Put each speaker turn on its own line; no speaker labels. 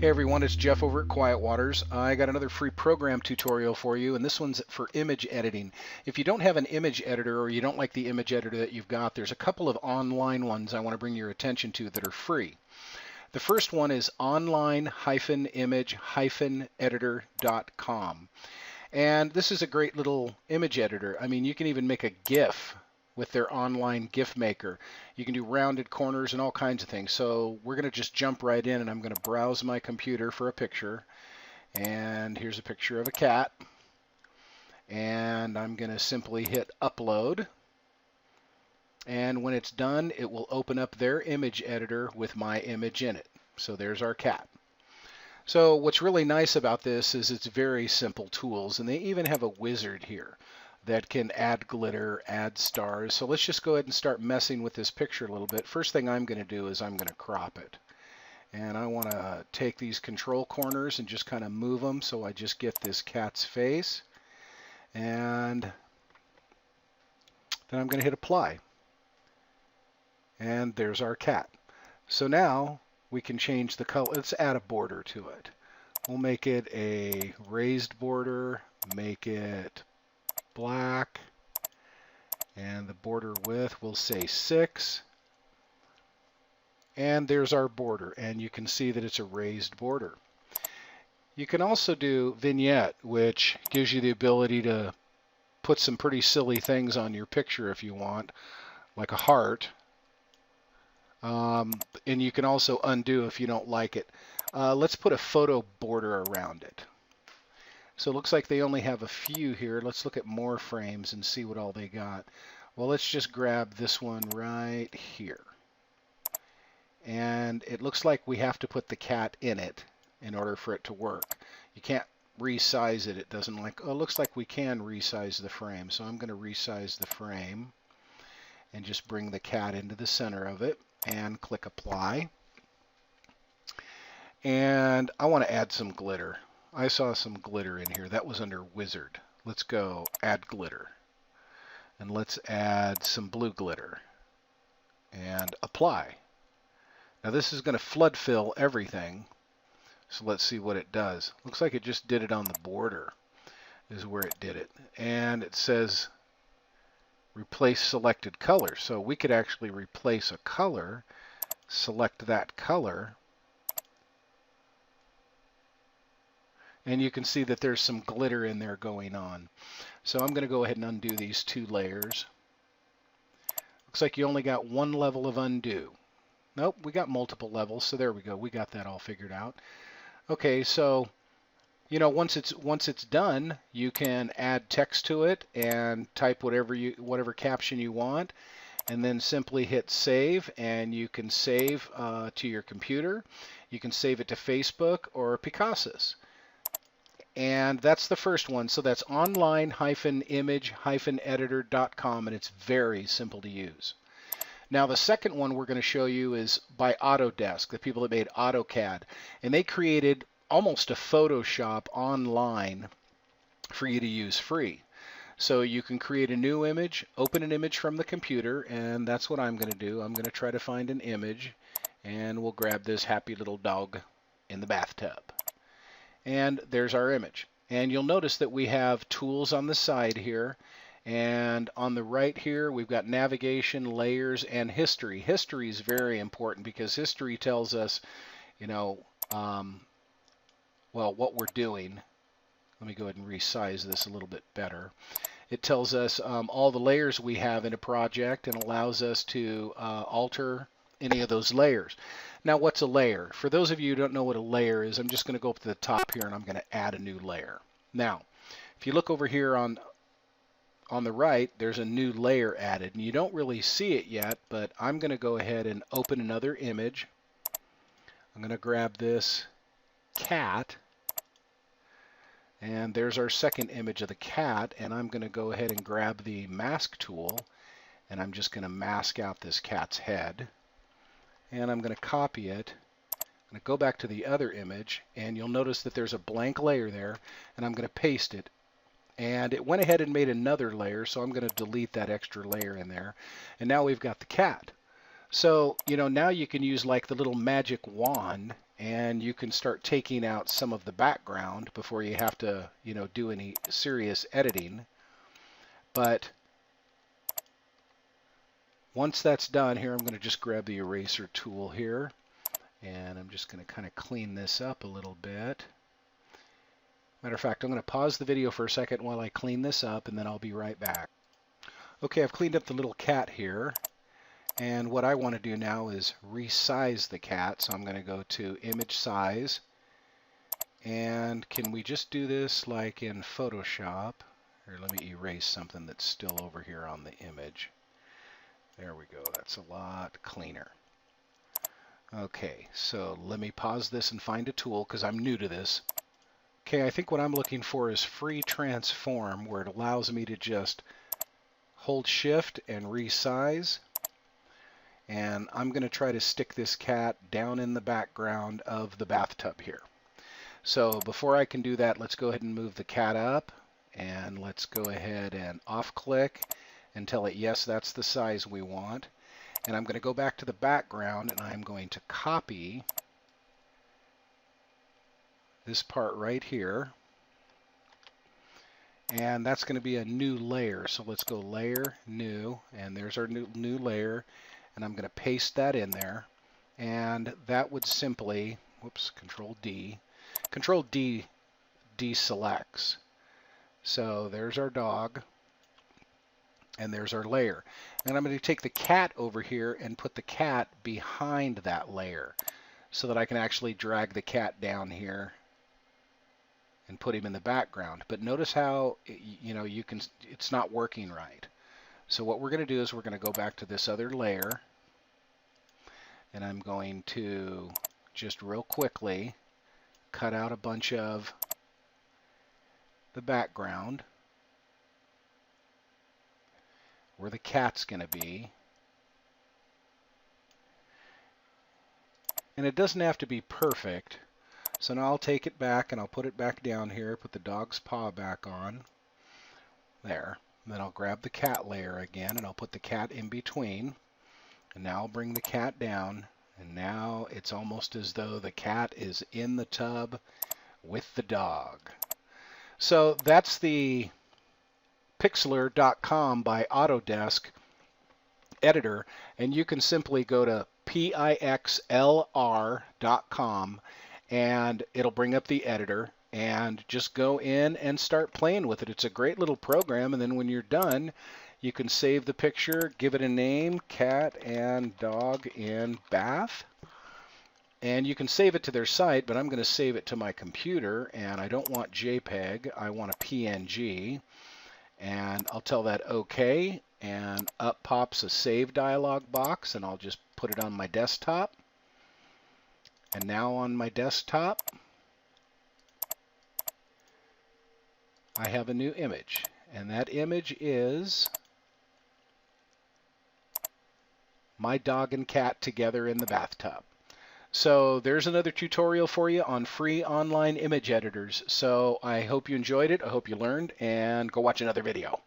Hey everyone, it's Jeff over at Quiet Waters. I got another free program tutorial for you, and this one's for image editing. If you don't have an image editor or you don't like the image editor that you've got, there's a couple of online ones I want to bring your attention to that are free. The first one is online-image-editor.com. And this is a great little image editor. I mean, you can even make a GIF with their online GIF maker. You can do rounded corners and all kinds of things. So we're going to just jump right in, and I'm going to browse my computer for a picture. And here's a picture of a cat. And I'm going to simply hit upload. And when it's done, it will open up their image editor with my image in it. So there's our cat. So what's really nice about this is it's very simple tools, and they even have a wizard here that can add glitter, add stars. So let's just go ahead and start messing with this picture a little bit. First thing I'm going to do is I'm going to crop it. And I want to take these control corners and just kind of move them so I just get this cat's face. And then I'm going to hit apply. And there's our cat. So now we can change the color. Let's add a border to it. We'll make it a raised border, make it black, and the border width we'll say 6. And there's our border, and you can see that it's a raised border. You can also do vignette, which gives you the ability to put some pretty silly things on your picture if you want, like a heart. And you can also undo if you don't like it. Let's put a photo border around it. So it looks like they only have a few here. Let's look at more frames and see what all they got. Well, let's just grab this one right here. And it looks like we have to put the cat in it in order for it to work. You can't resize it. It doesn't like, oh, it looks like we can resize the frame. So I'm going to resize the frame and just bring the cat into the center of it and click apply. And I want to add some glitter. I saw some glitter in here. That was under wizard. Let's go add glitter. And let's add some blue glitter. And apply. Now this is going to flood fill everything. So let's see what it does. Looks like it just did it on the border is where it did it. And it says replace selected color. So we could actually replace a color, select that color, and you can see that there's some glitter in there going on. So I'm going to go ahead and undo these 2 layers. Looks like you only got 1 level of undo. Nope, we got multiple levels, so there we go. We got that all figured out. Okay, so you know, once it's done, you can add text to it and type whatever caption you want, and then simply hit save, and you can save to your computer. You can save it to Facebook or Picassus. And that's the first one. So that's online-image-editor.com, and it's very simple to use. Now the second one we're going to show you is by Autodesk, the people that made AutoCAD, and they created almost a Photoshop online for you to use free. So you can create a new image, open an image from the computer, and that's what I'm going to do. I'm going to try to find an image, and we'll grab this happy little dog in the bathtub. And there's our image. And you'll notice that we have tools on the side here, and on the right here we've got navigation, layers, and history. History is very important because history tells us, you know, well, what we're doing. Let me go ahead and resize this a little bit better. It tells us all the layers we have in a project and allows us to alter any of those layers. Now, what's a layer? For those of you who don't know what a layer is, I'm just going to go up to the top here and I'm going to add a new layer. Now, if you look over here on the right, there's a new layer added, and you don't really see it yet, but I'm going to go ahead and open another image. I'm going to grab this cat, and there's our second image of the cat, and I'm going to go ahead and grab the mask tool, and I'm just going to mask out this cat's head, and I'm going to copy it. I'm going to go back to the other image, and you'll notice that there's a blank layer there, and I'm going to paste it. And it went ahead and made another layer, so I'm going to delete that extra layer in there. And now we've got the cat. So, you know, now you can use like the little magic wand and you can start taking out some of the background before you have to, do any serious editing. But once that's done, here I'm going to just grab the eraser tool here, and I'm just going to kind of clean this up a little bit. Matter of fact, I'm going to pause the video for a second while I clean this up, and then I'll be right back. Okay, I've cleaned up the little cat here, and what I want to do now is resize the cat. So I'm going to go to Image Size, and can we just do this like in Photoshop? Or let me erase something that's still over here on the image. There we go, that's a lot cleaner. Okay, so let me pause this and find a tool because I'm new to this. Okay, I think what I'm looking for is Free Transform, where it allows me to just hold Shift and resize. And I'm going to try to stick this cat down in the background of the bathtub here. So before I can do that, let's go ahead and move the cat up, and let's go ahead and off click and tell it yes, that's the size we want. And I'm going to go back to the background, and I'm going to copy this part right here, and that's going to be a new layer. So let's go Layer, New, and there's our new layer, and I'm going to paste that in there, and that would simply, whoops, Control D deselects. So there's our dog, and there's our layer. And I'm going to take the cat over here and put the cat behind that layer so that I can actually drag the cat down here and put him in the background. But notice how, it's not working right. So what we're going to do is we're going to go back to this other layer, and I'm going to just real quickly cut out a bunch of the background where the cat's going to be. And it doesn't have to be perfect. So now I'll take it back and I'll put it back down here, put the dog's paw back on. There. And then I'll grab the cat layer again and I'll put the cat in between. And now I'll bring the cat down. And now it's almost as though the cat is in the tub with the dog. So that's the Pixlr.com by Autodesk editor, and you can simply go to pixlr.com and it'll bring up the editor, and just go in and start playing with it. It's a great little program, and then when you're done, you can save the picture, give it a name, cat and dog in bath, and you can save it to their site, but I'm going to save it to my computer, and I don't want JPEG, I want a PNG, and I'll tell that OK, and up pops a save dialog box, and I'll just put it on my desktop. And now on my desktop, I have a new image, and that image is my dog and cat together in the bathtub. So there's another tutorial for you on free online image editors. So I hope you enjoyed it. I hope you learned, and go watch another video.